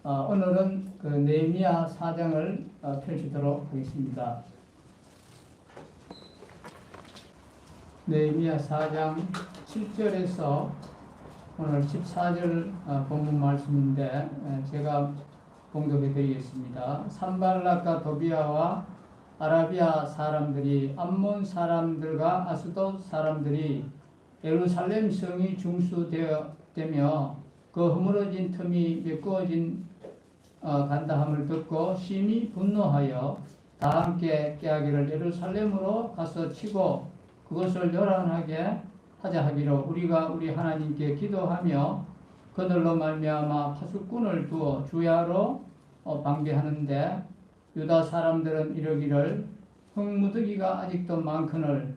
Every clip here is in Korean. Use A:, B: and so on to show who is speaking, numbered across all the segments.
A: 오늘은 그 느헤미야 4장을 펼치도록 하겠습니다. 느헤미야 4장 7절에서 오늘 14절 본문 말씀인데 제가 봉독해 드리겠습니다. 산발락과 도비아와 아라비아 사람들이 암몬 사람들과 아스돗 사람들이 예루살렘 성이 중수되며 그 허물어진 틈이 메꾸어진 간다함을 듣고 심히 분노하여 다 함께 깨하기를 예루살렘으로 가서 치고 그것을 요란하게 하자 하기로 우리가 우리 하나님께 기도하며 그들로 말미암아 파수꾼을 두어 주야로 방비하는데 유다 사람들은 이러기를 흙무더기가 아직도 많거늘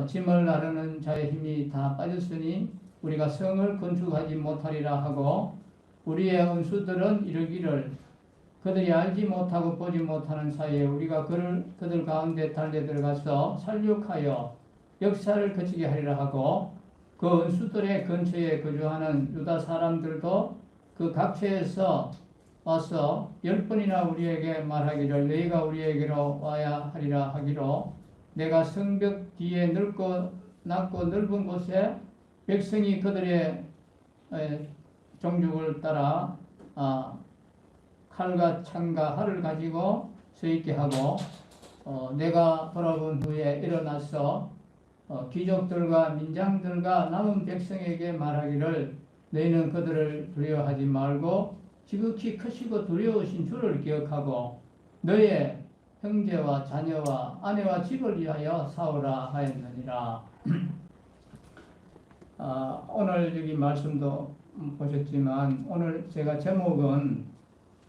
A: 짐을 나르는 자의 힘이 다 빠졌으니 우리가 성을 건축하지 못하리라 하고 우리의 원수들은 이르기를 그들이 알지 못하고 보지 못하는 사이에 우리가 그들 가운데 달려 들어가서 살육하여 역사를 거치게 하리라 하고 그 원수들의 근처에 거주하는 유다 사람들도 그 각처에서 와서 10번이나 우리에게 말하기를 너희가 우리에게로 와야 하리라 하기로 내가 성벽 뒤에 넓고 넓은 곳에 백성이 그들의 종족을 따라 칼과 창과 활을 가지고 서 있게 하고 내가 돌아본 후에 일어나서 귀족들과 민장들과 남은 백성에게 말하기를 너희는 그들을 두려워하지 말고 지극히 크시고 두려우신 주를 기억하고 너의 형제와 자녀와 아내와 집을 위하여 싸우라 하였느니라. 오늘 여기 말씀도 보셨지만 오늘 제가 제목은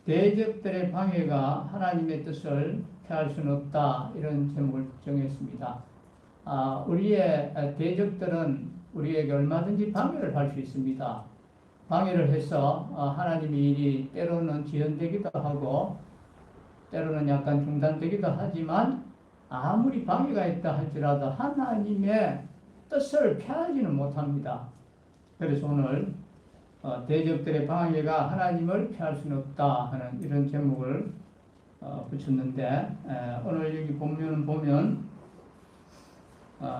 A: 대적들의 방해가 하나님의 뜻을 피할 수는 없다 이런 제목을 정했습니다. 우리의 대적들은 우리에게 얼마든지 방해를 할 수 있습니다. 방해를 해서 하나님의 일이 때로는 지연되기도 하고 때로는 약간 중단되기도 하지만 아무리 방해가 있다 할지라도 하나님의 뜻을 피하지는 못합니다. 그래서 오늘 대적들의 방해가 하나님을 피할 수는 없다 하는 이런 제목을 붙였는데 오늘 여기 보면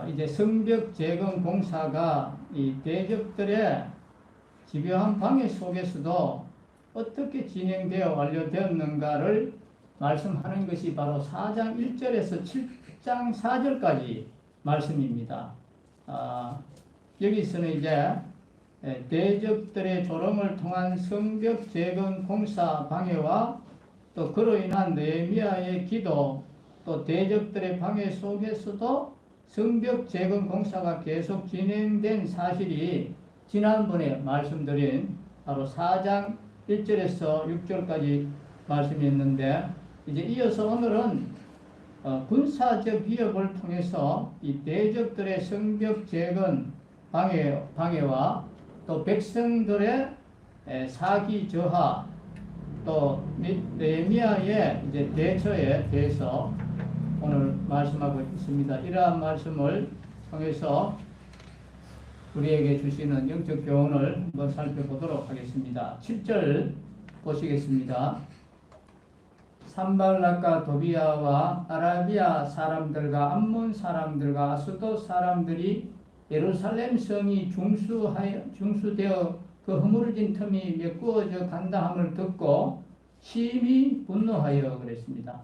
A: 이제 성벽 재건 공사가 이 대적들의 집요한 방해 속에서도 어떻게 진행되어 완료되었는가를 말씀하는 것이 바로 4장 1절에서 7장 4절까지 말씀입니다. 여기서는 이제 대적들의 조롱을 통한 성벽 재건 공사 방해와 또 그로 인한 느헤미야의 기도 또 대적들의 방해 속에서도 성벽 재건 공사가 계속 진행된 사실이 지난번에 말씀드린 바로 4장 1절에서 6절까지 말씀이었는데 이제 이어서 오늘은 군사적 위협을 통해서 이 대적들의 성벽 재건 방해와 또 백성들의 사기 저하 또 느헤미야의 이제 대처에 대해서 오늘 말씀하고 있습니다. 이러한 말씀을 통해서 우리에게 주시는 영적 교훈을 한번 살펴보도록 하겠습니다. 7절 보시겠습니다. 산발락과 도비아와 아라비아 사람들과 암몬 사람들과 아스돗 사람들이 예루살렘 성이 중수되어 그 허물어진 틈이 메꾸어져 간다함을 듣고 심히 분노하여 그랬습니다.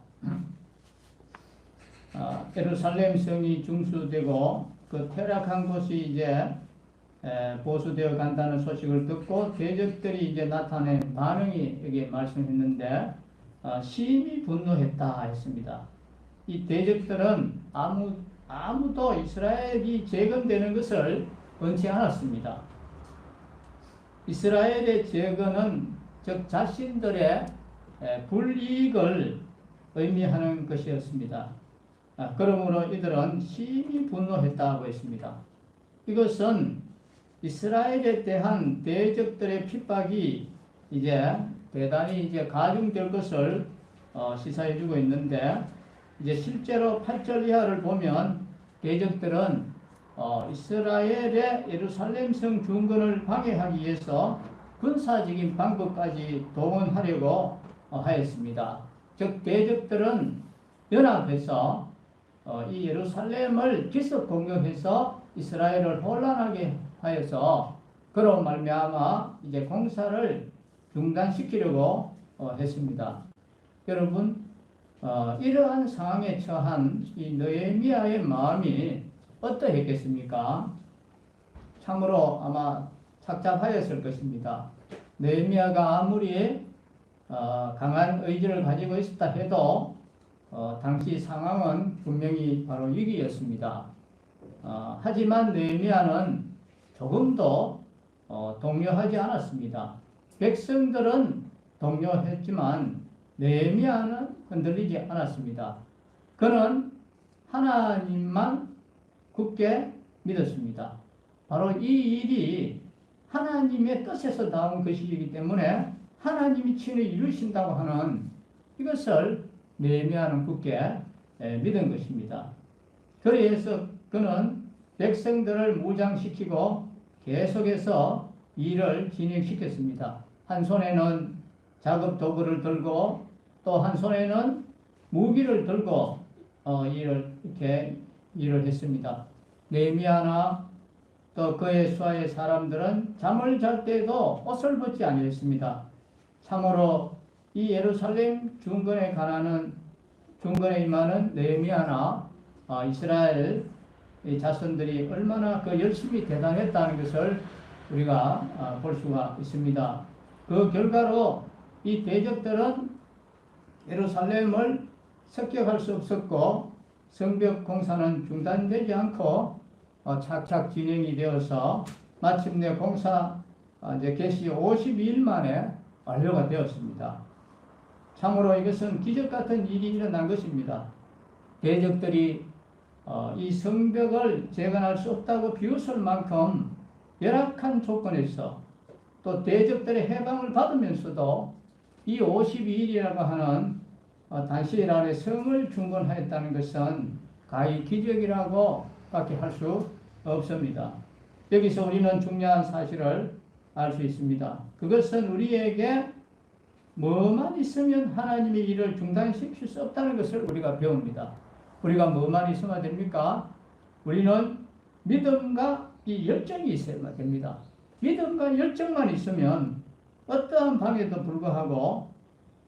A: 예루살렘 성이 중수되고 그 퇴락한 곳이 이제 보수되어 간다는 소식을 듣고 대적들이 이제 나타낸 반응이 여기 말씀했는데 심히 분노했다 했습니다. 이 대적들은 아무도 이스라엘이 재건되는 것을 원치 않았습니다. 이스라엘의 재건은 즉 자신들의 불이익을 의미하는 것이었습니다. 그러므로 이들은 심히 분노했다고 했습니다. 이것은 이스라엘에 대한 대적들의 핍박이 이제 대단히 이제 가중될 것을 시사해주고 있는데 이제 실제로 8절 이하를 보면 대적들은 이스라엘의 예루살렘 성 중건을 방해하기 위해서 군사적인 방법까지 동원하려고 하였습니다. 즉 대적들은 연합해서 이 예루살렘을 기습 공격해서 이스라엘을 혼란하게 하여서 그로 말미암아 이제 공사를 중단시키려고 했습니다. 여러분, 이러한 상황에 처한 이 느헤미야의 마음이 어떠했겠습니까? 참으로 아마 착잡하였을 것입니다. 느헤미야가 아무리 강한 의지를 가지고 있었다 해도 당시 상황은 분명히 바로 위기였습니다. 하지만 느헤미야는 조금도 동요하지 않았습니다. 백성들은 동요했지만 느헤미야는 흔들리지 않았습니다. 그는 하나님만 굳게 믿었습니다. 바로 이 일이 하나님의 뜻에서 나온 것이기 때문에 하나님이 친히 이루신다고 하는 이것을 느헤미야는 굳게 믿은 것입니다. 그래서 그는 백성들을 무장시키고 계속해서 일을 진행시켰습니다. 한 손에는 작업 도구를 들고 또 한 손에는 무기를 들고 이렇게 일을 했습니다. 느헤미야나 또 그의 수하의 사람들은 잠을 잘 때도 옷을 벗지 아니했습니다. 참으로 이 예루살렘 중건에 임하는 느헤미야나 이스라엘 자손들이 얼마나 그 열심히 대단했다는 것을 우리가 볼 수가 있습니다. 그 결과로 이 대적들은 예루살렘을 습격할 수 없었고 성벽 공사는 중단되지 않고 착착 진행이 되어서 마침내 공사 개시 52일 만에 완료가 되었습니다. 참으로 이것은 기적 같은 일이 일어난 것입니다. 대적들이 이 성벽을 재건할 수 없다고 비웃을 만큼 열악한 조건에서 또 대적들의 해방을 받으면서도 이 52일이라고 하는 단시일 안에 성을 중건하였다는 것은 가히 기적이라고 밖에 할 수 없습니다. 여기서 우리는 중요한 사실을 알 수 있습니다. 그것은 우리에게 뭐만 있으면 하나님의 일을 중단시킬 수 없다는 것을 우리가 배웁니다. 우리가 뭐만 있으면 됩니까? 우리는 믿음과 이 열정이 있어야만 됩니다. 믿음과 열정만 있으면 어떠한 방해도 불구하고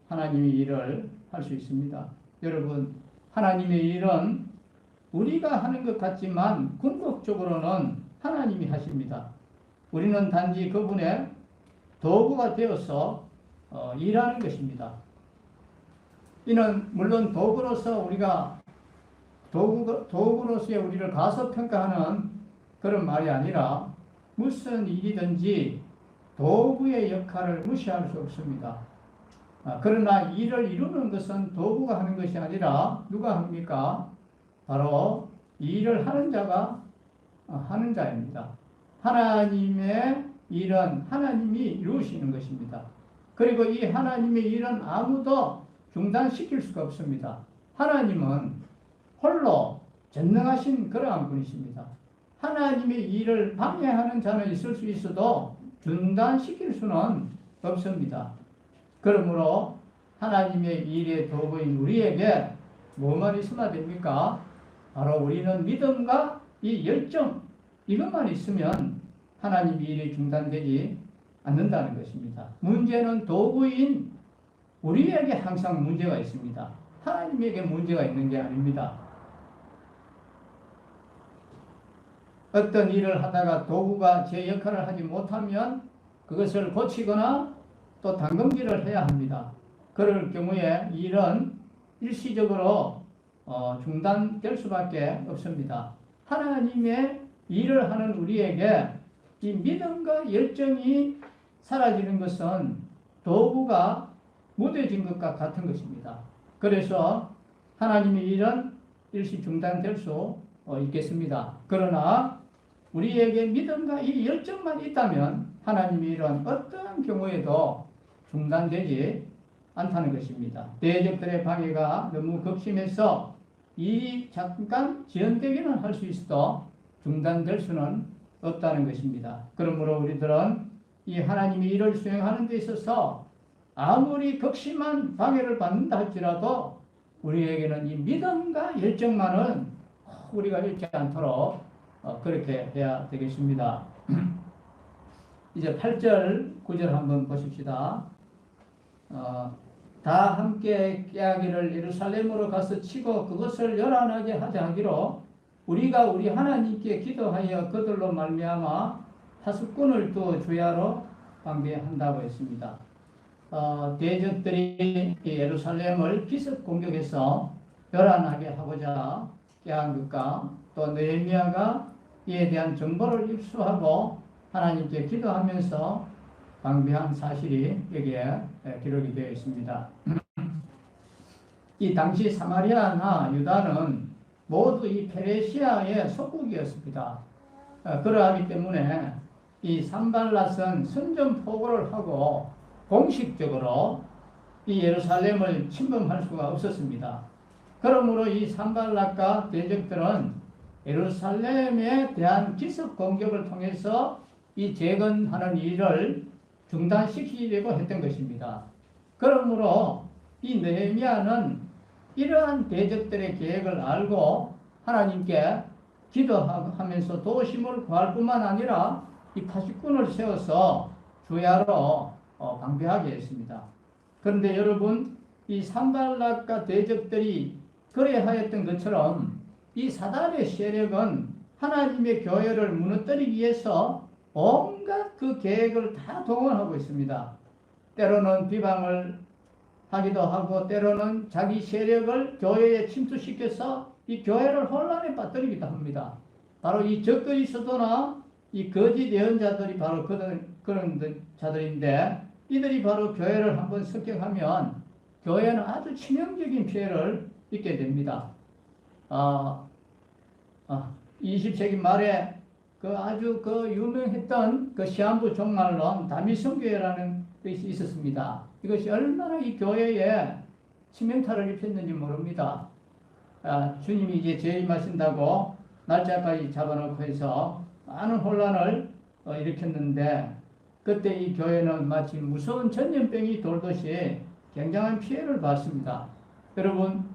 A: 하나님의 일을 할 수 있습니다. 여러분, 하나님의 일은 우리가 하는 것 같지만 궁극적으로는 하나님이 하십니다. 우리는 단지 그분의 도구가 되어서 일하는 것입니다. 이는 물론 도구로서의 우리를 가소평가하는 그런 말이 아니라 무슨 일이든지 도구의 역할을 무시할 수 없습니다. 그러나 일을 이루는 것은 도구가 하는 것이 아니라 누가 합니까? 바로 일을 하는 자가 하는 자입니다. 하나님의 일은 하나님이 이루시는 것입니다. 그리고 이 하나님의 일은 아무도 중단시킬 수가 없습니다. 하나님은 홀로 전능하신 그러한 분이십니다. 하나님의 일을 방해하는 자는 있을 수 있어도 중단시킬 수는 없습니다. 그러므로 하나님의 일의 도구인 우리에게 뭐만 있으면 됩니까? 바로 우리는 믿음과 이 열정, 이것만 있으면 하나님의 일이 중단되지 않는다는 것입니다. 문제는 도구인 우리에게 항상 문제가 있습니다. 하나님에게 문제가 있는 게 아닙니다. 어떤 일을 하다가 도구가 제 역할을 하지 못하면 그것을 고치거나 또 당금질을 해야 합니다. 그럴 경우에 일은 일시적으로 중단될 수밖에 없습니다. 하나님의 일을 하는 우리에게 이 믿음과 열정이 사라지는 것은 도구가 무뎌진 것과 같은 것입니다. 그래서 하나님의 일은 일시 중단될 수 있겠습니다. 그러나 우리에게 믿음과 이 열정만 있다면 하나님의 일은 어떤 경우에도 중단되지 않다는 것입니다. 대적들의 방해가 너무 극심해서 일이 잠깐 지연되기는 할 수 있어도 중단될 수는 없다는 것입니다. 그러므로 우리들은 이 하나님이 일을 수행하는 데 있어서 아무리 극심한 방해를 받는다 할지라도 우리에게는 이 믿음과 열정만은 우리가 잃지 않도록 그렇게 해야 되겠습니다. 이제 8절, 9절 한번 보십시다. 다 함께 깨하기를 예루살렘으로 가서 치고 그것을 요란하게 하자 하기로 우리가 우리 하나님께 기도하여 그들로 말미암아 파수꾼을 또 주야로 방비한다고 했습니다. 대적들이 예루살렘을 기습 공격해서 요란하게 하고자 깨한 것과 또 느헤미야가 이에 대한 정보를 입수하고 하나님께 기도하면서 방비한 사실이 여기에 기록이 되어 있습니다. 이 당시 사마리아나 유다는 모두 이 페르시아의 속국이었습니다. 그러하기 때문에 이 산발랏은 선전포고를 하고 공식적으로 이 예루살렘을 침범할 수가 없었습니다. 그러므로 이 산발랏과 대적들은 예루살렘에 대한 기습 공격을 통해서 이 재건하는 일을 중단시키려고 했던 것입니다. 그러므로 이 느헤미야는 이러한 대적들의 계획을 알고 하나님께 기도하면서 도심을 구할 뿐만 아니라 이 파수꾼을 세워서 주야로 방비하게 했습니다. 그런데 여러분, 이 산발랏과 대적들이 그래하였던 것처럼 이 사단의 세력은 하나님의 교회를 무너뜨리기 위해서 온갖 그 계획을 다 동원하고 있습니다. 때로는 비방을 하기도 하고 때로는 자기 세력을 교회에 침투시켜서 이 교회를 혼란에 빠뜨리기도 합니다. 바로 이 적그리스도나 이 거짓 예언자들이 바로 그런 자들인데 이들이 바로 교회를 한번 습격하면 교회는 아주 치명적인 피해를 입게 됩니다. 20세기 말에 그 아주 그 유명했던 그 시한부 종말론 다미성교회라는 것이 있었습니다. 이것이 얼마나 이 교회에 치명타를 입혔는지 모릅니다. 주님이 이제 재임하신다고 날짜까지 잡아놓고 해서 많은 혼란을 일으켰는데 그때 이 교회는 마치 무서운 전염병이 돌듯이 굉장한 피해를 받습니다. 여러분,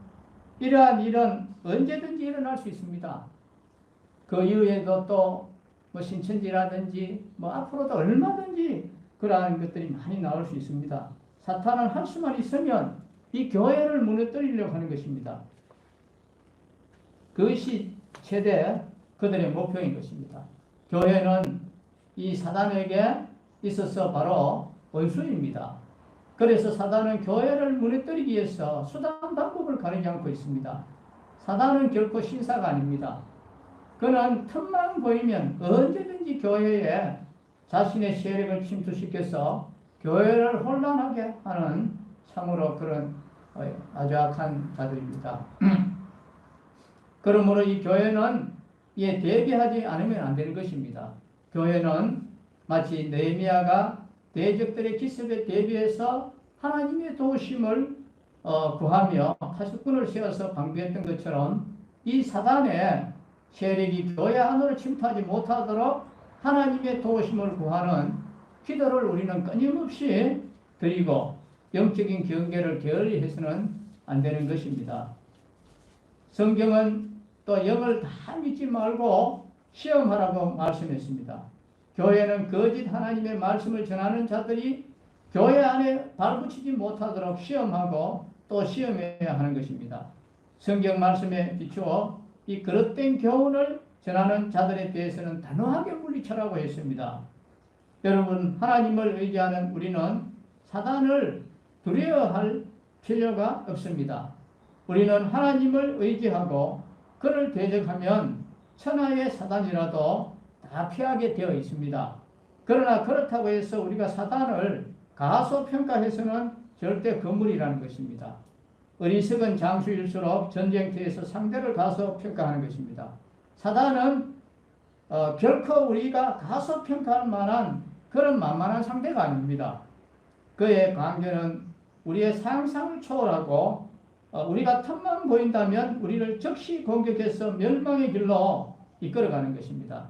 A: 이러한 일은 언제든지 일어날 수 있습니다. 그 이후에도 또 뭐 신천지라든지 뭐 앞으로도 얼마든지 그러한 것들이 많이 나올 수 있습니다. 사탄은 할 수만 있으면 이 교회를 무너뜨리려고 하는 것입니다. 그것이 최대 그들의 목표인 것입니다. 교회는 이 사단에게 있어서 바로 원수입니다. 그래서 사단은 교회를 무너뜨리기 위해서 수단 방법을 가리지 않고 있습니다. 사단은 결코 신사가 아닙니다. 그는 틈만 보이면 언제든지 교회에 자신의 세력을 침투시켜서 교회를 혼란하게 하는 참으로 그런 아주 악한 자들입니다. 그러므로 이 교회는 이에 대비하지 않으면 안 되는 것입니다. 교회는 마치 느헤미야가 대적들의 기습에 대비해서 하나님의 도우심을 구하며 파수꾼을 세워서 방비했던 것처럼 이 사단의 세력이 교회 안으로 침투하지 못하도록 하나님의 도우심을 구하는 기도를 우리는 끊임없이 드리고 영적인 경계를 게을리 해서는 안 되는 것입니다. 성경은 또 영을 다 믿지 말고 시험하라고 말씀했습니다. 교회는 거짓 하나님의 말씀을 전하는 자들이 교회 안에 발붙이지 못하도록 시험하고 또 시험해야 하는 것입니다. 성경 말씀에 비추어 이 그릇된 교훈을 전하는 자들에 대해서는 단호하게 물리쳐라고 했습니다. 여러분, 하나님을 의지하는 우리는 사단을 두려워할 필요가 없습니다. 우리는 하나님을 의지하고 그를 대적하면 천하의 사단이라도 다 피하게 되어 있습니다. 그러나 그렇다고 해서 우리가 사단을 가소평가해서는 절대 거물이라는 것입니다. 어리석은 장수일수록 전쟁터에서 상대를 가소평가하는 것입니다. 사단은 결코 우리가 가소평가할 만한 그런 만만한 상대가 아닙니다. 그의 관계는 우리의 상상을 초월하고 우리가 틈만 보인다면 우리를 즉시 공격해서 멸망의 길로 이끌어가는 것입니다.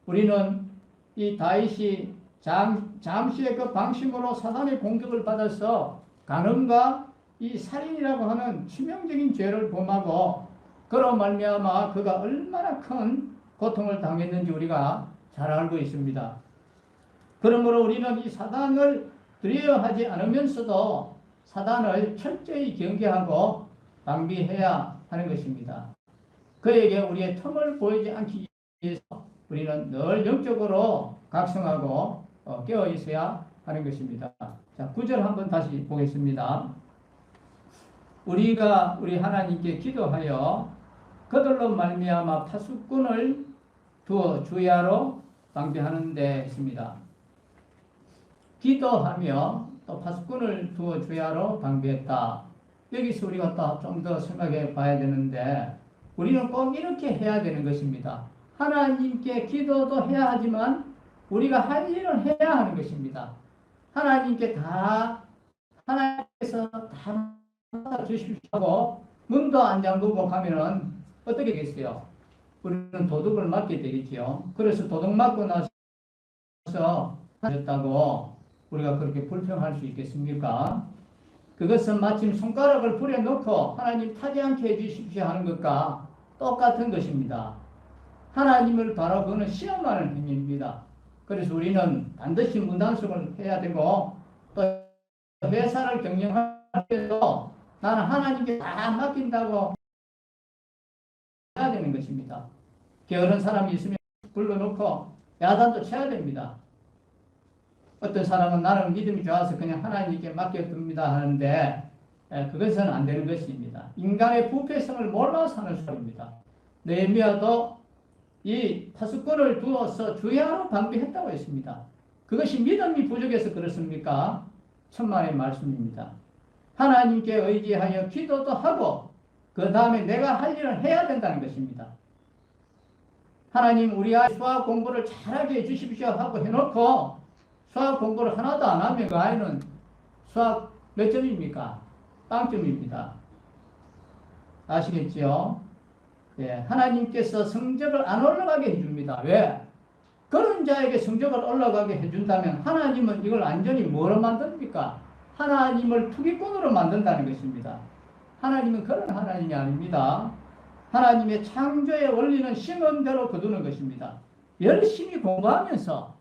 A: 우리는 이 다윗이 잠시의 그 방심으로 사단의 공격을 받아서 간음과 이 살인이라고 하는 치명적인 죄를 범하고 그로 말미암아 그가 얼마나 큰 고통을 당했는지 우리가 잘 알고 있습니다. 그러므로 우리는 이 사단을 두려워하지 않으면서도 사단을 철저히 경계하고 방비해야 하는 것입니다. 그에게 우리의 틈을 보이지 않기 위해서 우리는 늘 영적으로 각성하고 깨어 있어야 하는 것입니다. 자, 9절 한번 다시 보겠습니다. 우리가 우리 하나님께 기도하여 그들로 말미암아 파수꾼을 두어 주야로 방비하는 데 있습니다. 기도하며 또 파수꾼을 두어 주야로 방비했다. 여기서 우리가 또 좀 더 생각해 봐야 되는데 우리는 꼭 이렇게 해야 되는 것입니다. 하나님께 기도도 해야 하지만 우리가 할 일을 해야 하는 것입니다. 하나님께 다 하나님께서 다 주십시오 하고 문도 안 잠그고 가면은 어떻게 되겠어요? 우리는 도둑을 맞게 되겠죠. 그래서 도둑 맞고 나서 하셨다고 우리가 그렇게 불평할 수 있겠습니까? 그것은 마침 손가락을 불에 넣고 하나님 타지 않게 해주십시오 하는 것과 똑같은 것입니다. 하나님을 바라보는 시험하는 행위입니다. 그래서 우리는 반드시 문단속을 해야 되고 또 회사를 경영할 때도 나는 하나님께 다 맡긴다고 해야 되는 것입니다. 게으른 사람이 있으면 불러놓고 야단도 쳐야 됩니다. 어떤 사람은 나는 믿음이 좋아서 그냥 하나님께 맡겨둡니다 하는데 그것은 안 되는 것입니다. 인간의 부패성을 몰라서 하는 소리입니다. 느헤미야도 이 파수꾼을 두어서 주야로 방비했다고 했습니다. 그것이 믿음이 부족해서 그렇습니까? 천만의 말씀입니다. 하나님께 의지하여 기도도 하고 그 다음에 내가 할 일을 해야 된다는 것입니다. 하나님 우리 아이 수학 공부를 잘하게 해주십시오 하고 해놓고 수학 공부를 하나도 안 하면 그 아이는 수학 몇 점입니까? 빵점입니다. 아시겠죠? 예, 하나님께서 성적을 안 올라가게 해줍니다. 왜? 그런 자에게 성적을 올라가게 해준다면 하나님은 이걸 완전히 뭐로 만듭니까? 하나님을 투기꾼으로 만든다는 것입니다. 하나님은 그런 하나님이 아닙니다. 하나님의 창조의 원리는 심음대로 거두는 것입니다. 열심히 공부하면서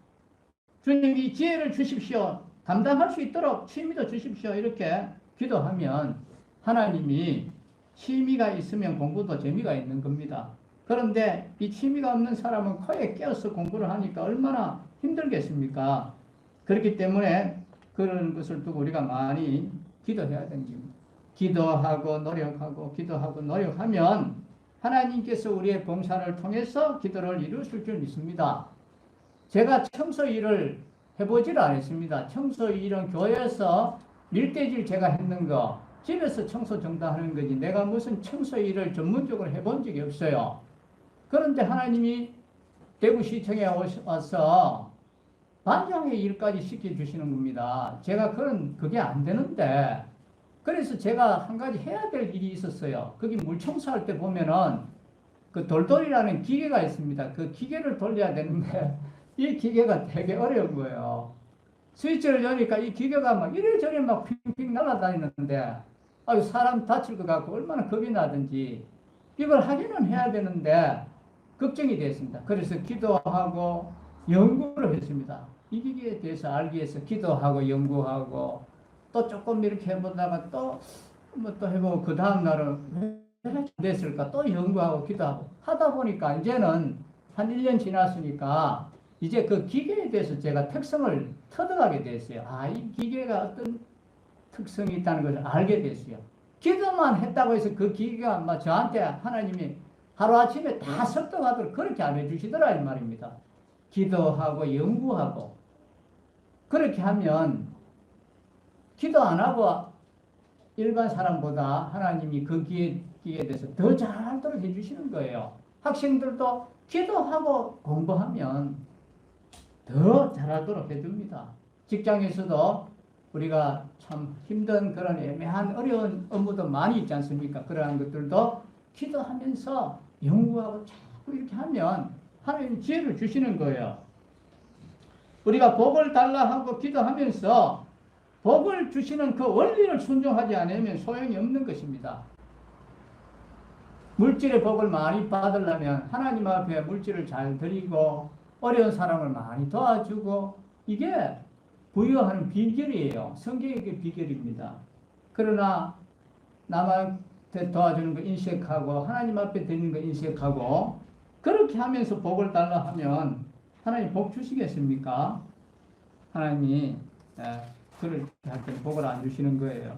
A: 주님이 지혜를 주십시오. 감당할 수 있도록 취미도 주십시오. 이렇게 기도하면 하나님이 취미가 있으면 공부도 재미가 있는 겁니다. 그런데 이 취미가 없는 사람은 코에 껴서 공부를 하니까 얼마나 힘들겠습니까? 그렇기 때문에 그런 것을 두고 우리가 많이 기도해야 됩니다. 기도하고 노력하면 하나님께서 우리의 봉사를 통해서 기도를 이루실 줄 믿습니다. 제가 청소 일을 해보지를 않았습니다. 청소 일은 교회에서 밀대질 제가 했는 거, 집에서 청소 정도 하는 거지 내가 무슨 청소 일을 전문적으로 해본 적이 없어요. 그런데 하나님이 대구시청에 와서 반장의 일까지 시켜주시는 겁니다. 제가 그게 안 되는데 그래서 제가 한 가지 해야 될 일이 있었어요. 거기 물 청소할 때 보면은 그 돌돌이라는 기계가 있습니다. 그 기계를 돌려야 되는데 이 기계가 되게 어려운 거예요. 스위치를 여니까 이 기계가 막 이래저래 막 핑핑 날아다니는데 아유 사람 다칠 것 같고 얼마나 겁이 나든지 이걸 하기는 해야 되는데 걱정이 됐습니다. 그래서 기도하고 연구를 했습니다. 이 기계에 대해서 알기 위해서 기도하고 연구하고 또 조금 이렇게 해보다가 또 뭐 또 해보고 그 다음 날은 왜 됐을까 또 연구하고 기도하고 하다 보니까 이제는 한 1년 지났으니까 이제 그 기계에 대해서 제가 특성을 터득하게 됐어요. 아, 이 기계가 어떤 특성이 있다는 것을 알게 됐어요. 기도만 했다고 해서 그 기계가 아마 저한테 하나님이 하루아침에 다 습득하도록 그렇게 안 해주시더라 이 말입니다. 기도하고 연구하고 그렇게 하면 기도 안 하고 일반 사람보다 하나님이 그 기계에 대해서 더 잘하도록 해주시는 거예요. 학생들도 기도하고 공부하면 더 잘하도록 해줍니다. 직장에서도 우리가 참 힘든 그런 애매한 어려운 업무도 많이 있지 않습니까? 그러한 것들도 기도하면서 연구하고 자꾸 이렇게 하면 하나님 지혜를 주시는 거예요. 우리가 복을 달라 하고 기도하면서 복을 주시는 그 원리를 순종하지 않으면 소용이 없는 것입니다. 물질의 복을 많이 받으려면 하나님 앞에 물질을 잘 드리고 어려운 사람을 많이 도와주고 이게 부유하는 비결이에요. 성경의 비결입니다. 그러나 남한테 도와주는 거 인색하고 하나님 앞에 드리는 거 인색하고 그렇게 하면서 복을 달라 하면 하나님 복 주시겠습니까? 하나님이 그렇게 할 때 복을 안 주시는 거예요.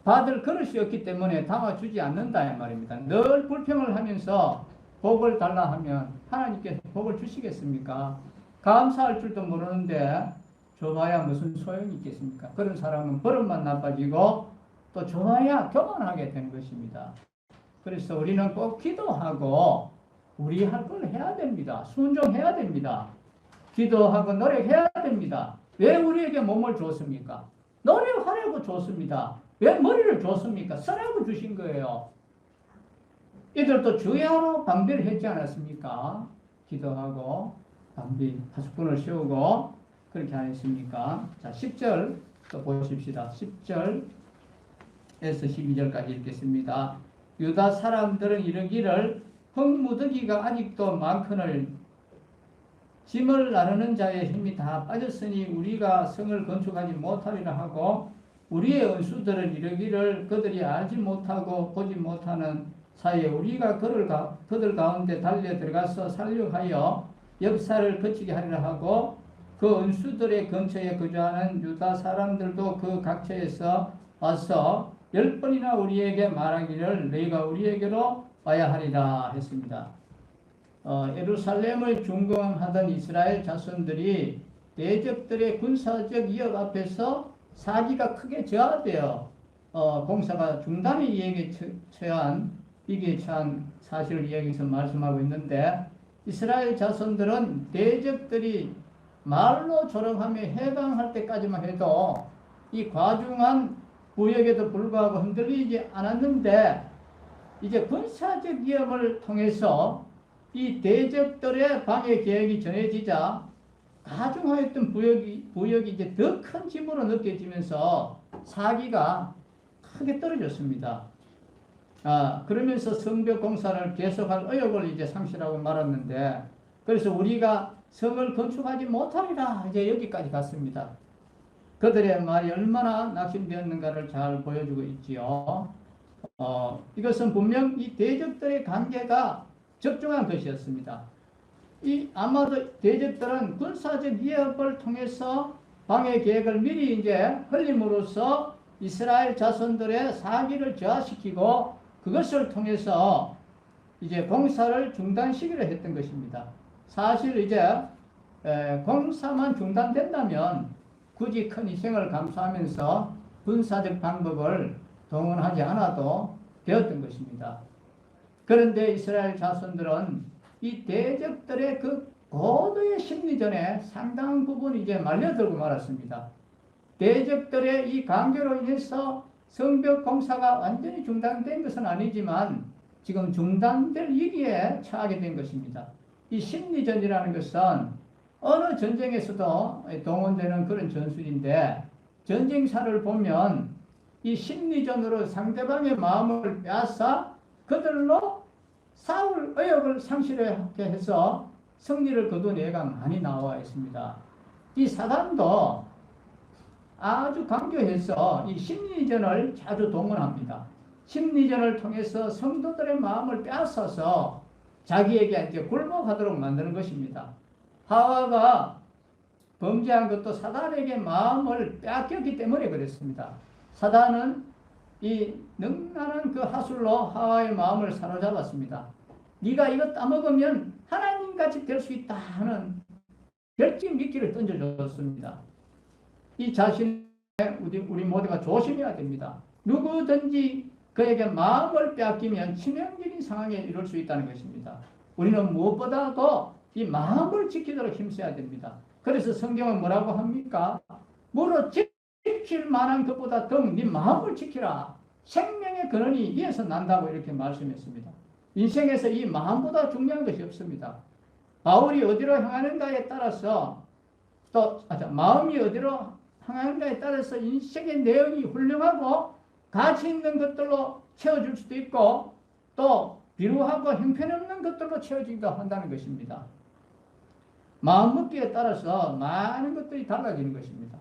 A: 받을 그릇이 없기 때문에 담아주지 않는다 이 말입니다. 늘 불평을 하면서 복을 달라 하면 하나님께서 복을 주시겠습니까? 감사할 줄도 모르는데 줘봐야 무슨 소용이 있겠습니까? 그런 사람은 버릇만 나빠지고 또 줘봐야 교만하게 되는 것입니다. 그래서 우리는 꼭 기도하고 우리 할 걸 해야 됩니다. 순종해야 됩니다. 기도하고 노력해야 됩니다. 왜 우리에게 몸을 줬습니까? 노력하려고 줬습니다. 왜 머리를 줬습니까? 쓰라고 주신 거예요. 이들도 주야로 방비를 했지 않았습니까? 기도하고 방비 파수꾼을 세우고 그렇게 안 했습니까? 자, 10절 또 보십시다. 10절에서 12절까지 읽겠습니다. 유다 사람들은 이르기를 흙무더기가 아직도 많거늘 짐을 나르는 자의 힘이 다 빠졌으니 우리가 성을 건축하지 못하리라 하고 우리의 원수들은 이르기를 그들이 알지 못하고 보지 못하는 사이에 우리가 그들 가운데 달려 들어가서 살려하여 역사를 거치게 하리라 하고 그 원수들의 근처에 거주하는 유다 사람들도 그 각처에서 와서 10번이나 우리에게 말하기를 너희가 우리에게로 와야 하리라 했습니다. 예루살렘을 중공하던 이스라엘 자손들이 대적들의 군사적 위협 앞에서 사기가 크게 저하되어 공사가 중단의 위기에 처한 사실을 여기서 말씀하고 있는데 이스라엘 자손들은 대적들이 말로 조롱하며 해방할 때까지만 해도 이 과중한 부역에도 불구하고 흔들리지 않았는데 이제 군사적 위협을 통해서 이 대적들의 방해 계획이 전해지자 가중하였던 부역이 이제 더 큰 짐으로 느껴지면서 사기가 크게 떨어졌습니다. 그러면서 성벽 공사를 계속할 의욕을 이제 상실하고 말았는데 그래서 우리가 성을 건축하지 못하리라 이제 여기까지 갔습니다. 그들의 말이 얼마나 낙심되었는가를 잘 보여주고 있지요. 이것은 분명 이 대적들의 관계가 적중한 것이었습니다. 아마도 대적들은 군사적 위협을 통해서 방해 계획을 미리 이제 흘림으로써 이스라엘 자손들의 사기를 저하시키고 그것을 통해서 이제 공사를 중단시키려 했던 것입니다. 사실 이제 공사만 중단된다면 굳이 큰 희생을 감수하면서 군사적 방법을 동원하지 않아도 되었던 것입니다. 그런데 이스라엘 자손들은 이 대적들의 그 고도의 심리전에 상당한 부분이 이제 말려들고 말았습니다. 대적들의 이 강조로 인해서 성벽 공사가 완전히 중단된 것은 아니지만 지금 중단될 위기에 처하게 된 것입니다. 이 심리전이라는 것은 어느 전쟁에서도 동원되는 그런 전술인데 전쟁사를 보면 이 심리전으로 상대방의 마음을 빼앗아 그들로 싸울 의욕을 상실하게 해서 승리를 거둔 예가 많이 나와 있습니다. 이 사단도 아주 강조해서 이 심리전을 자주 동원합니다. 심리전을 통해서 성도들의 마음을 빼앗아서 자기에게 이제 굴복하도록 만드는 것입니다. 하와가 범죄한 것도 사단에게 마음을 빼앗겼기 때문에 그랬습니다. 사단은 이 능란한 그 하술로 하와의 마음을 사로잡았습니다. 네가 이거 따먹으면 하나님같이 될 수 있다 하는 결집 미끼를 던져줬습니다. 이 자신의 우리 모두가 조심해야 됩니다. 누구든지 그에게 마음을 빼앗기면 치명적인 상황에 이룰 수 있다는 것입니다. 우리는 무엇보다도 이 마음을 지키도록 힘써야 됩니다. 그래서 성경은 뭐라고 합니까? 무릇 지킬 만한 것보다 더 네 마음을 지키라. 생명의 근원이 이에서 난다고 이렇게 말씀했습니다. 인생에서 이 마음보다 중요한 것이 없습니다. 바울이 어디로 향하는가에 따라서 마음이 어디로 향하는가에 따라서 인생의 내용이 훌륭하고 가치 있는 것들로 채워줄 수도 있고 또 비루하고 형편없는 것들로 채워지기도 한다는 것입니다. 마음먹기에 따라서 많은 것들이 달라지는 것입니다.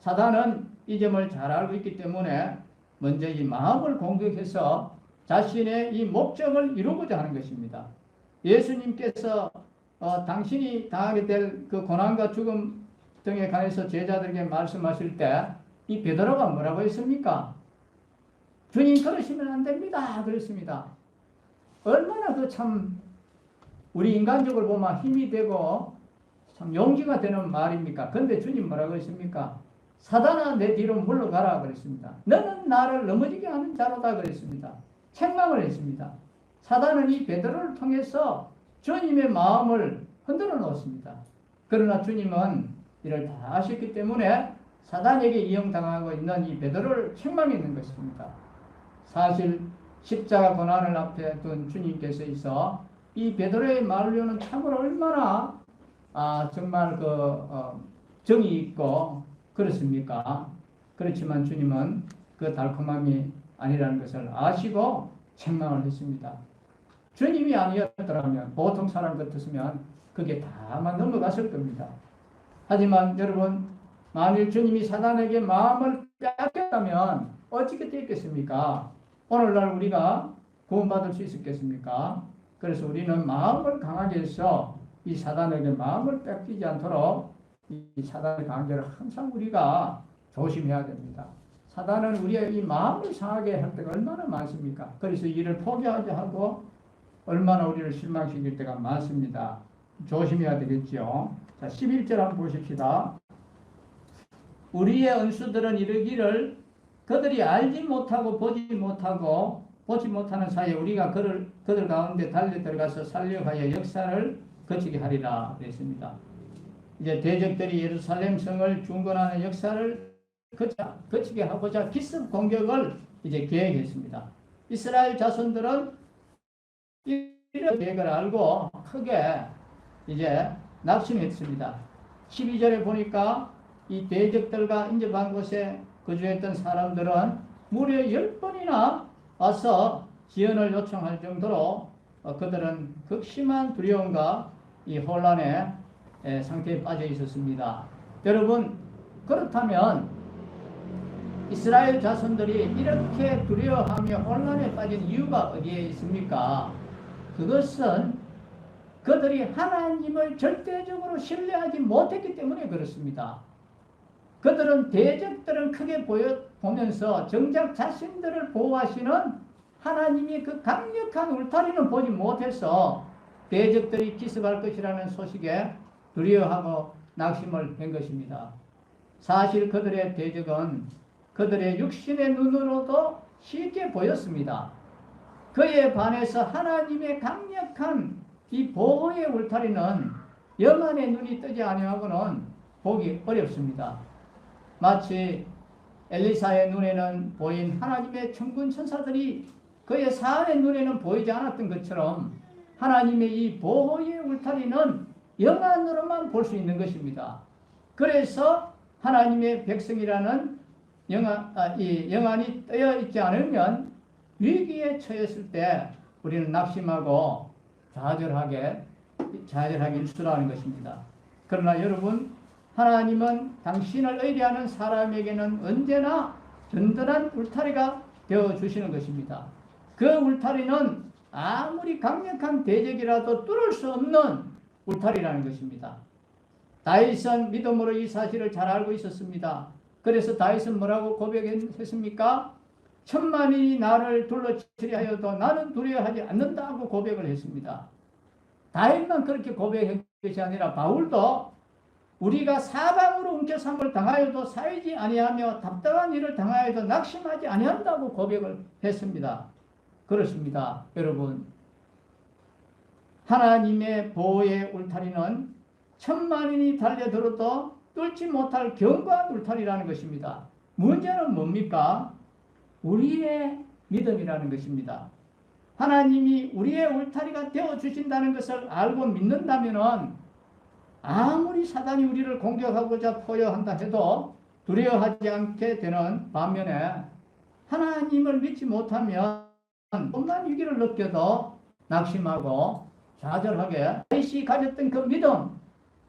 A: 사단은 이 점을 잘 알고 있기 때문에 먼저 이 마음을 공격해서 자신의 이 목적을 이루고자 하는 것입니다. 예수님께서 당신이 당하게 될 그 고난과 죽음 등에 관해서 제자들에게 말씀하실 때 이 베드로가 뭐라고 했습니까? 주님 그러시면 안 됩니다. 그랬습니다. 얼마나 그 참 우리 인간적으로 보면 힘이 되고 참 용기가 되는 말입니까? 근데 주님 뭐라고 했습니까? 사단아 내 뒤로 물러가라 그랬습니다. 너는 나를 넘어지게 하는 자로다 그랬습니다. 책망을 했습니다. 사단은 이 베드로를 통해서 주님의 마음을 흔들어 놓습니다. 그러나 주님은 이를 다 아셨기 때문에 사단에게 이용당하고 있는 이 베드로를 책망했는 것입니다. 사실 십자가 고난을 앞에 둔 주님께서 있어 이 베드로의 말로는 참으로 얼마나 정말 정이 있고 그렇습니까? 그렇지만 주님은 그 달콤함이 아니라는 것을 아시고 책망을 했습니다. 주님이 아니었더라면 보통 사람 같았으면 그게 다만 넘어갔을 겁니다. 하지만 여러분 만일 주님이 사단에게 마음을 뺏겼다면 어떻게 됐겠습니까? 오늘날 우리가 구원받을 수 있었겠습니까? 그래서 우리는 마음을 강하게 해서 이 사단에게 마음을 뺏기지 않도록 이 사단의 강제를 항상 우리가 조심해야 됩니다. 사단은 우리의 이 마음을 상하게 할 때가 얼마나 많습니까? 그래서 이를 포기하게 하고 얼마나 우리를 실망시킬 때가 많습니다. 조심해야 되겠죠. 자, 11절 한번 보십시다. 우리의 원수들은 이르기를 그들이 알지 못하고 보지 못하는 사이에 우리가 그들 가운데 달려 들어가서 살려하여 역사를 거치게 하리라 그랬습니다. 이제 대적들이 예루살렘 성을 중건하는 역사를 거치게 하고자 기습 공격을 이제 계획했습니다. 이스라엘 자손들은 이런 계획을 알고 크게 이제 낙심했습니다. 12절에 보니까 이 대적들과 인접한 곳에 거주했던 사람들은 무려 10번이나 와서 지원을 요청할 정도로 그들은 극심한 두려움과 이 혼란의 상태에 빠져 있었습니다. 여러분 그렇다면 이스라엘 자손들이 이렇게 두려워하며 혼란에 빠진 이유가 어디에 있습니까? 그것은 그들이 하나님을 절대적으로 신뢰하지 못했기 때문에 그렇습니다. 그들은 대적들은 크게 보면서 정작 자신들을 보호하시는 하나님이 그 강력한 울타리는 보지 못해서 대적들이 기습할 것이라는 소식에 두려워하고 낙심을 한 것입니다. 사실 그들의 대적은 그들의 육신의 눈으로도 쉽게 보였습니다. 그에 반해서 하나님의 강력한 이 보호의 울타리는 영안의 눈이 뜨지 아니하고는 보기 어렵습니다. 마치 엘리사의 눈에는 보인 하나님의 천군 천사들이 그의 사안의 눈에는 보이지 않았던 것처럼 하나님의 이 보호의 울타리는 영안으로만 볼 수 있는 것입니다. 그래서 하나님의 백성이라는 영안이 떠여 있지 않으면 위기에 처했을 때 우리는 낙심하고 좌절하게 일수라는 것입니다. 그러나 여러분 하나님은 당신을 의뢰하는 사람에게는 언제나 든든한 울타리가 되어주시는 것입니다. 그 울타리는 아무리 강력한 대적이라도 뚫을 수 없는 울타리라는 것입니다. 다윗은 믿음으로 이 사실을 잘 알고 있었습니다. 그래서 다윗은 뭐라고 고백했습니까? 천만이 나를 둘러치려 하여도 나는 두려워하지 않는다고 고백을 했습니다. 다윗만 그렇게 고백한 것이 아니라 바울도 우리가 사방으로 움켜삼을 당하여도 사이지 아니하며 답답한 일을 당하여도 낙심하지 아니한다고 고백을 했습니다. 그렇습니다. 여러분 하나님의 보호의 울타리는 천만인이 달려들어도 뚫지 못할 견고한 울타리라는 것입니다. 문제는 뭡니까? 우리의 믿음이라는 것입니다. 하나님이 우리의 울타리가 되어주신다는 것을 알고 믿는다면 아무리 사단이 우리를 공격하고자 포효한다 해도 두려워하지 않게 되는 반면에 하나님을 믿지 못하면 조금만 위기를 느껴도 낙심하고 좌절하게 다윗이 가졌던 그 믿음,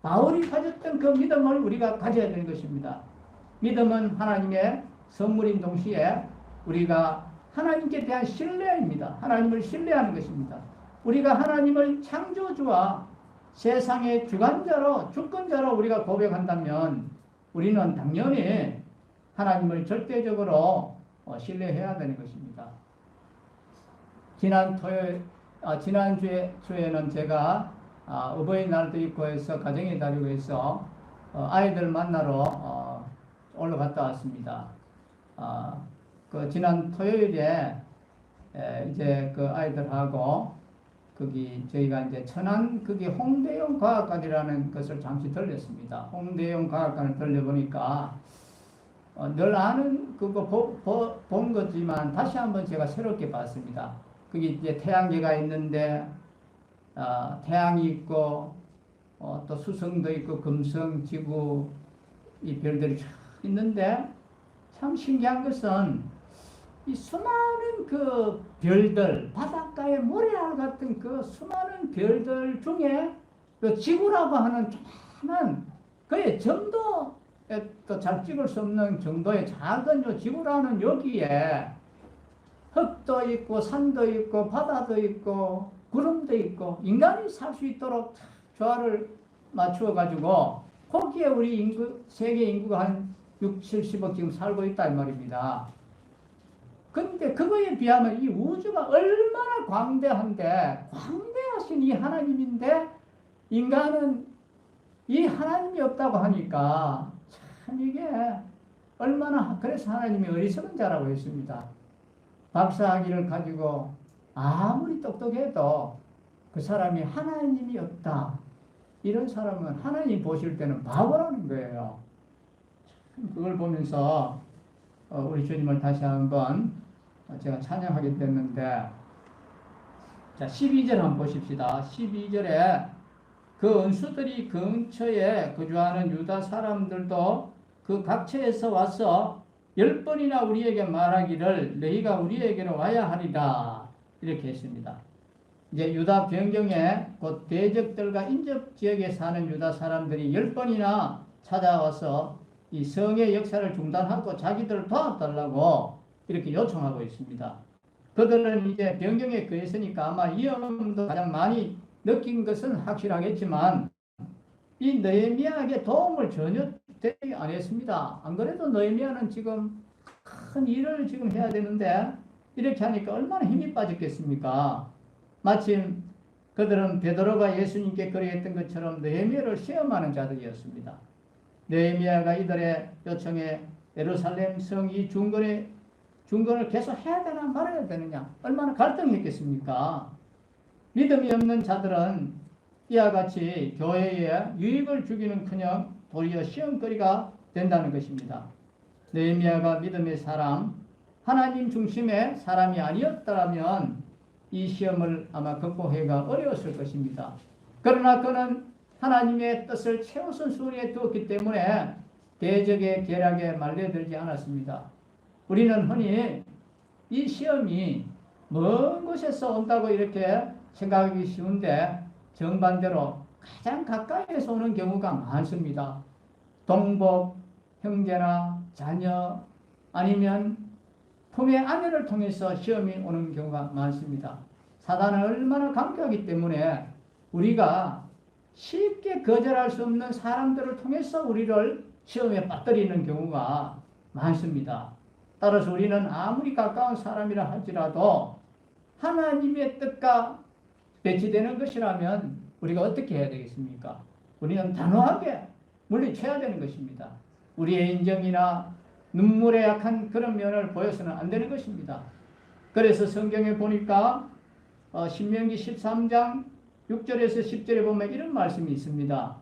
A: 바울이 가졌던 그 믿음을 우리가 가져야 되는 것입니다. 믿음은 하나님의 선물인 동시에 우리가 하나님께 대한 신뢰입니다. 하나님을 신뢰하는 것입니다. 우리가 하나님을 창조주와 세상의 주관자로 주권자로 우리가 고백한다면 우리는 당연히 하나님을 절대적으로 신뢰해야 되는 것입니다. 지난주에는 제가 어버이날도 있고 해서 가정의 달이고 해서 아이들 만나러 올라갔다 왔습니다. 그 지난 토요일에 이제 그 아이들하고 거기 저희가 이제 천안 거기 홍대용 과학관이라는 것을 잠시 들렸습니다. 홍대용 과학관을 들려보니까 늘 아는 그거 본 거지만 다시 한번 제가 새롭게 봤습니다. 거기 이제 태양계가 있는데 태양이 있고 또 수성도 있고 금성, 지구 이 별들이 쫙 있는데 참 신기한 것은 이 수많은 그 별들, 바닷가의 모래알 같은 그 수많은 별들 중에 그 지구라고 하는 조그만 그의 점도 또 잘 찍을 수 없는 정도의 작은 요 지구라는 여기에 흙도 있고 산도 있고 바다도 있고 구름도 있고 인간이 살 수 있도록 조화를 맞추어 가지고 거기에 우리 세계 인구가 한 6, 70억 지금 살고 있다 이 말입니다. 근데 그거에 비하면 이 우주가 얼마나 광대한데 광대하신 이 하나님인데 인간은 이 하나님이 없다고 하니까 참 이게 얼마나 그래서 하나님이 어리석은 자라고 했습니다. 박사학위를 가지고 아무리 똑똑해도 그 사람이 하나님이 없다. 이런 사람은 하나님 보실 때는 바보라는 거예요. 그걸 보면서 우리 주님을 다시 한번 제가 찬양하게 됐는데 자 12절 한번 보십시다. 12절에 그 원수들이 근처에 거주하는 유다 사람들도 그 각처에서 와서 10번이나 우리에게 말하기를 너희가 우리에게로 와야 하리라 이렇게 했습니다. 이제 유다 변경에 곧 대적들과 인접 지역에 사는 유다 사람들이 10번이나 찾아와서 이 성의 역사를 중단하고 자기들을 도와달라고 이렇게 요청하고 있습니다. 그들은 이제 변경에 거했으니까 아마 위험도 가장 많이 느낀 것은 확실하겠지만 이 느헤미야에게 도움을 전혀 대기 안 했습니다. 안 그래도 느헤미야는 지금 큰 일을 지금 해야 되는데 이렇게 하니까 얼마나 힘이 빠졌겠습니까? 마침 그들은 베드로가 예수님께 그러했던 것처럼 느헤미야를 시험하는 자들이었습니다. 느헤미야가 이들의 요청에 예루살렘 성이 중건을 계속 해야 되나 말아야 되느냐 얼마나 갈등했겠습니까? 믿음이 없는 자들은 이와 같이 교회에 유익을 주기는커녕 도리어 시험거리가 된다는 것입니다. 느헤미야가 믿음의 사람, 하나님 중심의 사람이 아니었더라면 이 시험을 아마 극복하기가 어려웠을 것입니다. 그러나 그는 하나님의 뜻을 최우선 순위에 두었기 때문에 대적의 계략에 말려들지 않았습니다. 우리는 흔히 이 시험이 먼 곳에서 온다고 이렇게 생각하기 쉬운데 정반대로 가장 가까이에서 오는 경우가 많습니다. 동복, 형제나 자녀 아니면 품의 아내를 통해서 시험이 오는 경우가 많습니다. 사단은 얼마나 강력하기 때문에 우리가 쉽게 거절할 수 없는 사람들을 통해서 우리를 시험에 빠뜨리는 경우가 많습니다. 따라서 우리는 아무리 가까운 사람이라 할지라도 하나님의 뜻과 배치되는 것이라면 우리가 어떻게 해야 되겠습니까? 우리는 단호하게 물리쳐야 되는 것입니다. 우리의 인정이나 눈물에 약한 그런 면을 보여서는 안 되는 것입니다. 그래서 성경에 보니까 신명기 13장 6절에서 10절에 보면 이런 말씀이 있습니다.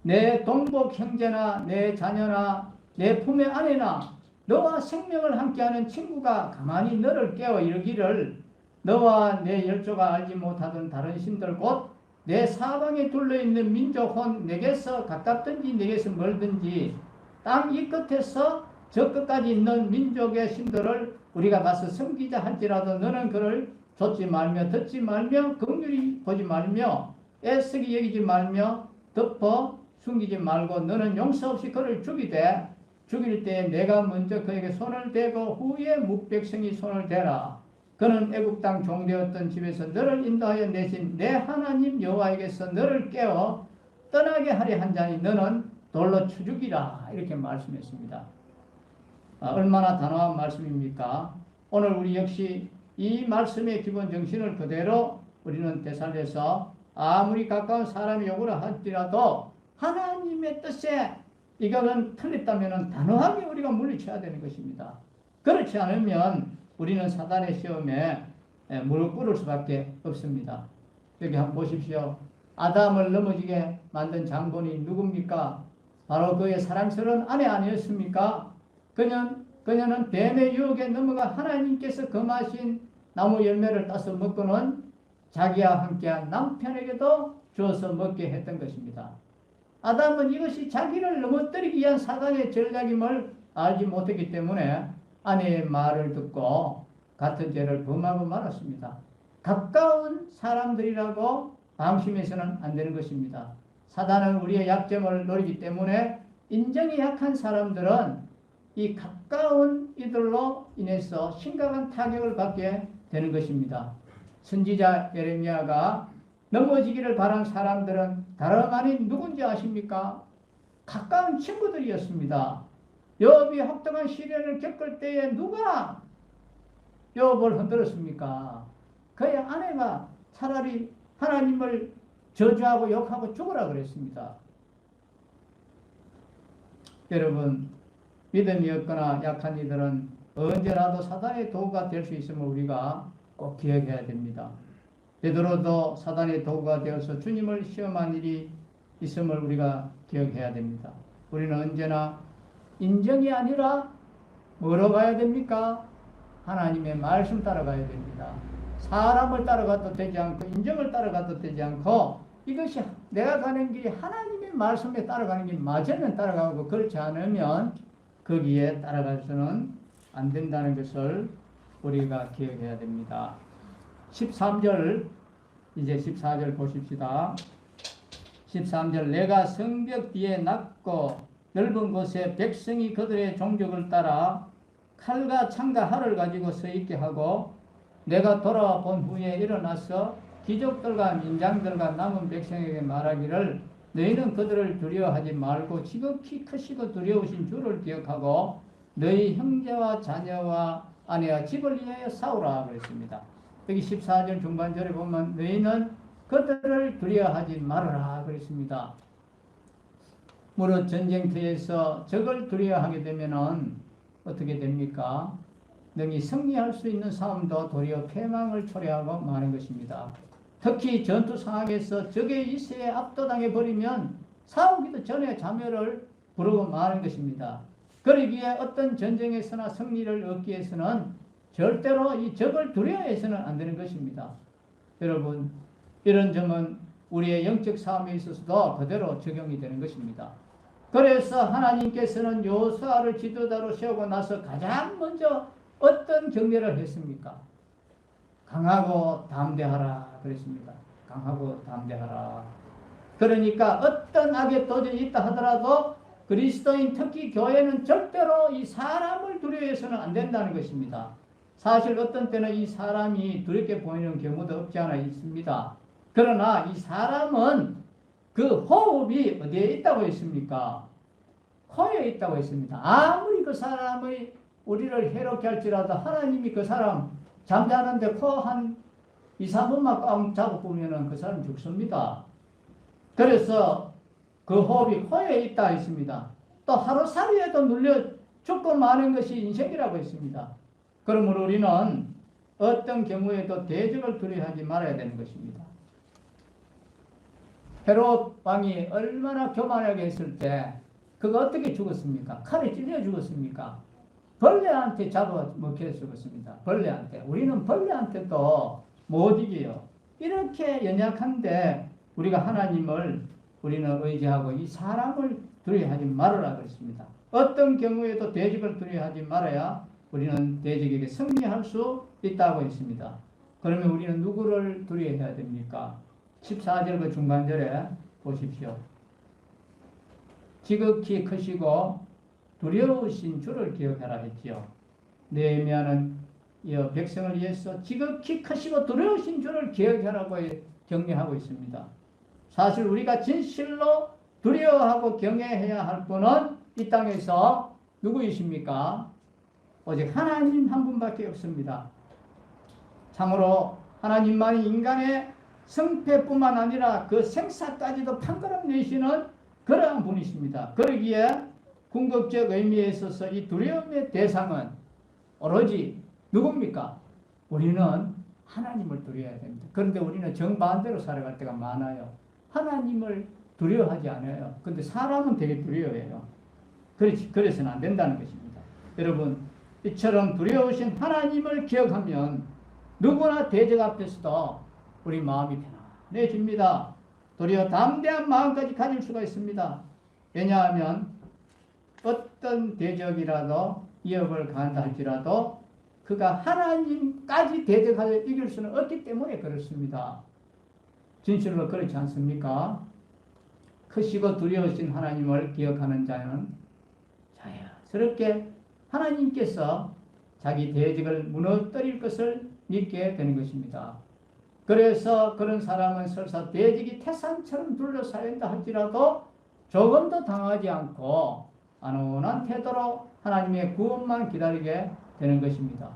A: 내 동복 형제나 내 자녀나 내 품의 아내나 너와 생명을 함께하는 친구가 가만히 너를 깨워 이르기를 너와 내 열조가 알지 못하던 다른 신들 곧 내 사방에 둘러있는 민족은 내게서 가깝든지 내게서 멀든지 땅 이 끝에서 저 끝까지 있는 민족의 신들을 우리가 가서 섬기자 할지라도 너는 그를 좇지 말며 듣지 말며 긍휼히 보지 말며 애쓰기 여기지 말며 덮어 숨기지 말고 너는 용서 없이 그를 죽이되 죽일 때에 내가 먼저 그에게 손을 대고 후에 뭇백성이 손을 대라. 그는 애굽 땅 종되었던 집에서 너를 인도하여 내신 내 하나님 여호와에게서 너를 깨워 떠나게 하려 한 자니 너는 돌로 쳐 죽이라. 이렇게 말씀했습니다. 얼마나 단호한 말씀입니까? 오늘 우리 역시 이 말씀의 기본 정신을 그대로 우리는 되살려서 아무리 가까운 사람이 요구를 할지라도 하나님의 뜻에 이거는 틀렸다면 단호하게 우리가 물리쳐야 되는 것입니다. 그렇지 않으면 우리는 사단의 시험에 무릎 꿇을 수밖에 없습니다. 여기 한번 보십시오. 아담을 넘어지게 만든 장본이 누굽니까? 바로 그의 사랑스러운 아내 아니었습니까? 그녀는 뱀의 유혹에 넘어가 하나님께서 금하신 나무 열매를 따서 먹고는 자기와 함께한 남편에게도 주어서 먹게 했던 것입니다. 아담은 이것이 자기를 넘어뜨리기 위한 사단의 전략임을 알지 못했기 때문에 아내의 말을 듣고 같은 죄를 범하고 말았습니다. 가까운 사람들이라고 방심해서는 안 되는 것입니다. 사단은 우리의 약점을 노리기 때문에 인정이 약한 사람들은 이 가까운 이들로 인해서 심각한 타격을 받게 되는 것입니다. 선지자 예레미야가 넘어지기를 바란 사람들은 다름 아닌 누군지 아십니까? 가까운 친구들이었습니다. 욥이 혹독한 시련을 겪을 때에 누가 욥을 흔들었습니까? 그의 아내가 차라리 하나님을 저주하고 욕하고 죽으라 그랬습니다. 여러분, 믿음이 없거나 약한 이들은 언제라도 사단의 도구가 될 수 있음을 우리가 꼭 기억해야 됩니다. 베드로도 사단의 도구가 되어서 주님을 시험한 일이 있음을 우리가 기억해야 됩니다. 우리는 언제나 인정이 아니라 뭐로 가야 됩니까? 하나님의 말씀 따라가야 됩니다. 사람을 따라가도 되지 않고 인정을 따라가도 되지 않고 이것이 내가 가는 길이 하나님의 말씀에 따라가는 길 맞으면 따라가고 그렇지 않으면 거기에 따라가서는 안 된다는 것을 우리가 기억해야 됩니다. 13절 이제 14절 보십시다. 13절 내가 성벽 뒤에 낮고 넓은 곳에 백성이 그들의 종족을 따라 칼과 창과 활을 가지고 서 있게 하고 내가 돌아와 본 후에 일어나서 귀족들과 민장들과 남은 백성에게 말하기를 너희는 그들을 두려워하지 말고 지극히 크시고 두려우신 주를 기억하고 너희 형제와 자녀와 아내와 집을 위하여 싸우라 그랬습니다. 여기 14절 중반절에 보면 너희는 그들을 두려워하지 말아라 그랬습니다. 무릇 전쟁터에서 적을 두려워하게 되면 어떻게 됩니까? 능히 승리할 수 있는 싸움도 도리어 패망을 초래하고 마는 것입니다. 특히 전투 상황에서 적의 이세에 압도당해 버리면 싸우기도 전에 자멸을 부르고 마는 것입니다. 그러기에 어떤 전쟁에서나 승리를 얻기 위해서는 절대로 이 적을 두려워해서는 안 되는 것입니다. 여러분, 이런 점은 우리의 영적 싸움에 있어서도 그대로 적용이 되는 것입니다. 그래서 하나님께서는 여호수아를 지도자로 세우고 나서 가장 먼저 어떤 경례를 했습니까? 강하고 담대하라 그랬습니다. 강하고 담대하라. 그러니까 어떤 악의 도전이 있다 하더라도 그리스도인 특히 교회는 절대로 이 사람을 두려워해서는 안 된다는 것입니다. 사실 어떤 때는 이 사람이 두렵게 보이는 경우도 없지 않아 있습니다. 그러나 이 사람은 그 호흡이 어디에 있다고 했습니까? 코에 있다고 했습니다. 아무리 그 사람의 우리를 해롭게 할지라도 하나님이 그 사람 잠자는데 코 한 2, 3분만 꽉 잡아보면 그 사람 죽습니다. 그래서 그 호흡이 코에 있다 했습니다. 또 하루살이에도 눌려 죽고 마는 것이 인생이라고 했습니다. 그러므로 우리는 어떤 경우에도 대적을 두려워하지 말아야 되는 것입니다. 헤롯 왕이 얼마나 교만하게 했을 때 그가 어떻게 죽었습니까? 칼에 찔려 죽었습니까? 벌레한테 잡아먹혀 죽었습니다. 벌레한테. 우리는 벌레한테도 못 이겨요. 이렇게 연약한데 우리가 하나님을 우리는 의지하고 이 사람을 두려워하지 말아라 그랬습니다. 어떤 경우에도 대적을 두려워하지 말아야 우리는 대적에게 승리할 수 있다고 했습니다. 그러면 우리는 누구를 두려워해야 됩니까? 14절 그 중간절에 보십시오. 지극히 크시고 두려우신 주를 기억하라 했지요. 느헤미야는 백성을 위해서 지극히 크시고 두려우신 주를 기억하라고 격려하고 있습니다. 사실 우리가 진실로 두려워하고 경외해야 할 분은 이 땅에서 누구이십니까? 오직 하나님 한 분밖에 없습니다. 참으로 하나님만이 인간의 성패뿐만 아니라 그 생사까지도 판가름 내시는 그러한 분이십니다. 그러기에 궁극적 의미에 있어서 이 두려움의 대상은 오로지 누굽니까? 우리는 하나님을 두려워해야 됩니다. 그런데 우리는 정반대로 살아갈 때가 많아요. 하나님을 두려워하지 않아요. 그런데 사람은 되게 두려워해요. 그래서는 안 된다는 것입니다. 여러분, 이처럼 두려우신 하나님을 기억하면 누구나 대적 앞에서도 우리 마음이 편안해집니다. 도리어 담대한 마음까지 가질 수가 있습니다. 왜냐하면 어떤 대적이라도 위협을 가한다 할지라도 그가 하나님까지 대적하여 이길 수는 없기 때문에 그렇습니다. 진실로 그렇지 않습니까? 크시고 두려우신 하나님을 기억하는 자는 자연스럽게 하나님께서 자기 대적을 무너뜨릴 것을 믿게 되는 것입니다. 그래서 그런 사람은 설사 대적이 태산처럼 둘러싸인다 할지라도 조금도 당하지 않고 안온한 태도로 하나님의 구원만 기다리게 되는 것입니다.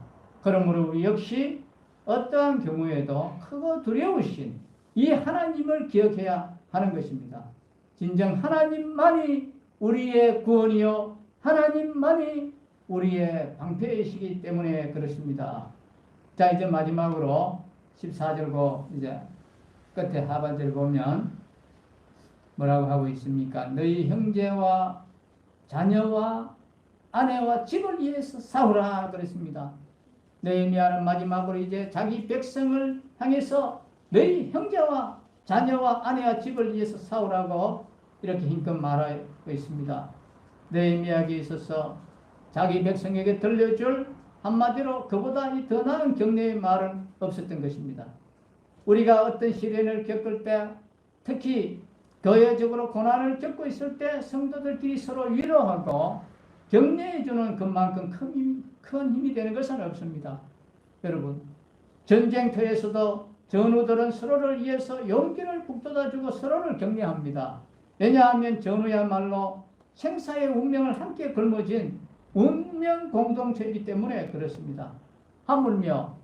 A: 그러므로 우리 역시 어떠한 경우에도 크고 두려우신 이 하나님을 기억해야 하는 것입니다. 진정 하나님만이 우리의 구원이요 하나님만이 우리의 방패이시기 때문에 그렇습니다. 자, 이제 마지막으로 14절고 이제 끝에 하반절 보면 뭐라고 하고 있습니까? 너희 형제와 자녀와 아내와 집을 위해서 싸우라 그랬습니다. 느헤미야는 마지막으로 이제 자기 백성을 향해서 너희 형제와 자녀와 아내와 집을 위해서 싸우라고 이렇게 힘껏 말하고 있습니다. 느헤미야에게 있어서 자기 백성에게 들려줄 한마디로 그보다 더 나은 격려의 말은 없었던 것입니다. 우리가 어떤 시련을 겪을 때 특히 교회적으로 고난을 겪고 있을 때 성도들끼리 서로 위로하고 격려해주는 것만큼 큰 힘이 되는 것은 없습니다. 여러분, 전쟁터에서도 전우들은 서로를 위해서 용기를 북돋아주고 서로를 격려합니다. 왜냐하면 전우야말로 생사의 운명을 함께 걸머쥔 운명 공동체이기 때문에 그렇습니다. 하물며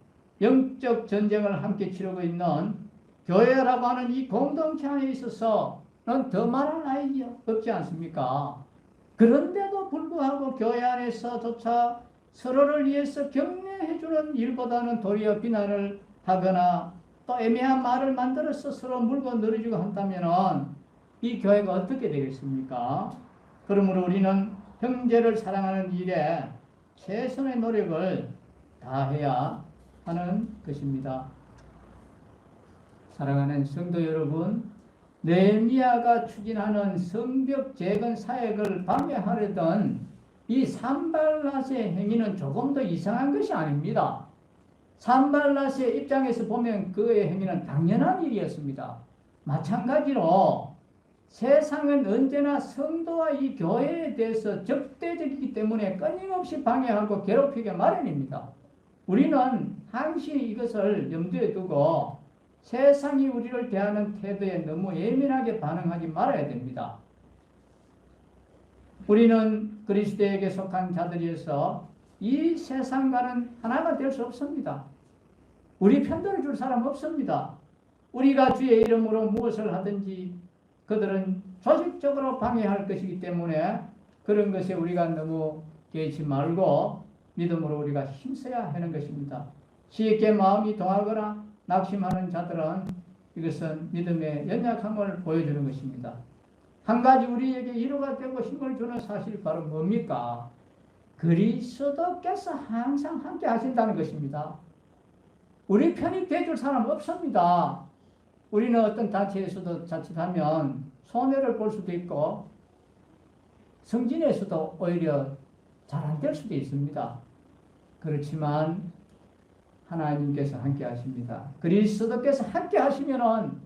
A: 영적 전쟁을 함께 치르고 있는 교회라고 하는 이 공동체 안에 있어서는 더 말할 나위가 없지 않습니까? 그런데도 불구하고 교회 안에서조차 서로를 위해서 격려해주는 일보다는 도리어 비난을 하거나 또 애매한 말을 만들어서 서로 물고 늘어주고 한다면 이 교회가 어떻게 되겠습니까? 그러므로 우리는 형제를 사랑하는 일에 최선의 노력을 다해야 하는 것입니다. 사랑하는 성도 여러분, 느헤미야가 추진하는 성벽 재건 사역을 방해하려던 이 산발랏의 행위는 조금 더 이상한 것이 아닙니다. 산발랏의 입장에서 보면 그의 행위는 당연한 일이었습니다. 마찬가지로 세상은 언제나 성도와 이 교회에 대해서 적대적이기 때문에 끊임없이 방해하고 괴롭히게 마련입니다. 우리는 항시 이것을 염두에 두고 세상이 우리를 대하는 태도에 너무 예민하게 반응하지 말아야 됩니다. 우리는 그리스도에게 속한 자들이어서 이 세상과는 하나가 될 수 없습니다. 우리 편들어 줄 사람 없습니다. 우리가 주의 이름으로 무엇을 하든지 그들은 조직적으로 방해할 것이기 때문에 그런 것에 우리가 너무 개의치 말고 믿음으로 우리가 힘써야 하는 것입니다. 쉽게 마음이 동하거나 낙심하는 자들은 이것은 믿음의 연약함을 보여주는 것입니다. 한 가지 우리에게 위로가 되고 힘을 주는 사실이 바로 뭡니까? 그리스도께서 항상 함께 하신다는 것입니다. 우리 편이 돼줄 사람 없습니다. 우리는 어떤 단체에서도 자칫하면 손해를 볼 수도 있고 승진에서도 오히려 잘 안 될 수도 있습니다. 그렇지만 하나님께서 함께 하십니다. 그리스도께서 함께 하시면은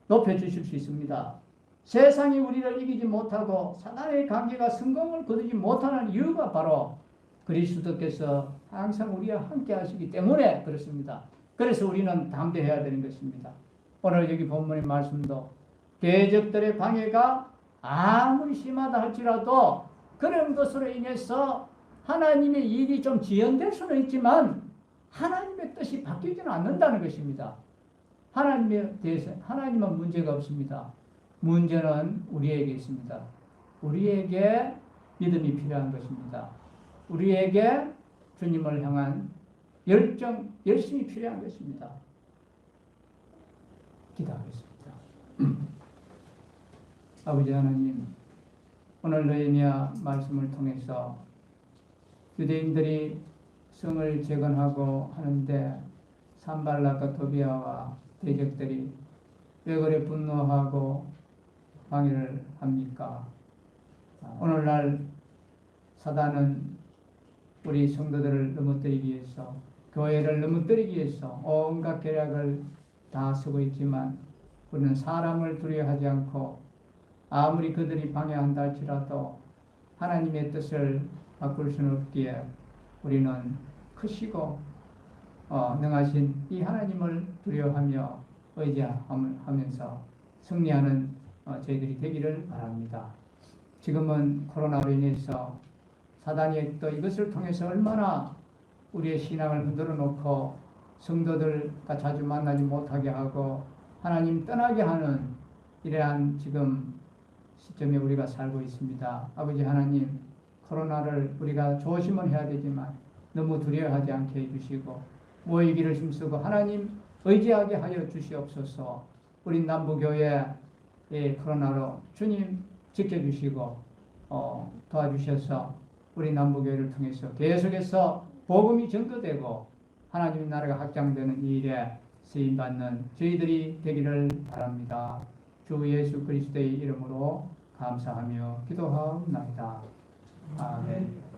A: 높여주실 수 있습니다. 세상이 우리를 이기지 못하고 사단의 관계가 성공을 거두지 못하는 이유가 바로 그리스도께서 항상 우리와 함께 하시기 때문에 그렇습니다. 그래서 우리는 담대해야 되는 것입니다. 오늘 여기 본문의 말씀도 대적들의 방해가 아무리 심하다 할지라도 그런 것으로 인해서 하나님의 일이 좀 지연될 수는 있지만 하나님의 뜻이 바뀌지는 않는다는 것입니다. 하나님에 대해서 하나님은 문제가 없습니다. 문제는 우리에게 있습니다. 우리에게 믿음이 필요한 것입니다. 우리에게 주님을 향한 열심이 필요한 것입니다. 기도하겠습니다. 아버지 하나님, 오늘 느헤미야 말씀을 통해서 유대인들이 성을 재건하고 하는데 산발락과 도비아와 대적들이 왜 그래 분노하고 방해를 합니까? 오늘날 사단은 우리 성도들을 넘어뜨리기 위해서, 교회를 넘어뜨리기 위해서 온갖 계략을 다 쓰고 있지만 우리는 사람을 두려워하지 않고 아무리 그들이 방해한다 할지라도 하나님의 뜻을 바꿀 수는 없기에 우리는 크시고 능하신 이 하나님을 두려워하며 의지하면서 승리하는 저희들이 되기를 바랍니다. 지금은 코로나로 인해서 사단이 또 이것을 통해서 얼마나 우리의 신앙을 흔들어 놓고 성도들과 자주 만나지 못하게 하고 하나님 떠나게 하는 이러한 지금 시점에 우리가 살고 있습니다. 아버지 하나님, 코로나를 우리가 조심은 해야 되지만 너무 두려워하지 않게 해주시고 모이기를 힘쓰고 하나님 의지하게 하여 주시옵소서. 우리 남부교회의 코로나로 주님 지켜주시고 도와주셔서 우리 남부교회를 통해서 계속해서 복음이 전거되고 하나님의 나라가 확장되는 이 일에 쓰임받는 저희들이 되기를 바랍니다. 주 예수 그리스도의 이름으로 감사하며 기도하옵나이다. 아멘.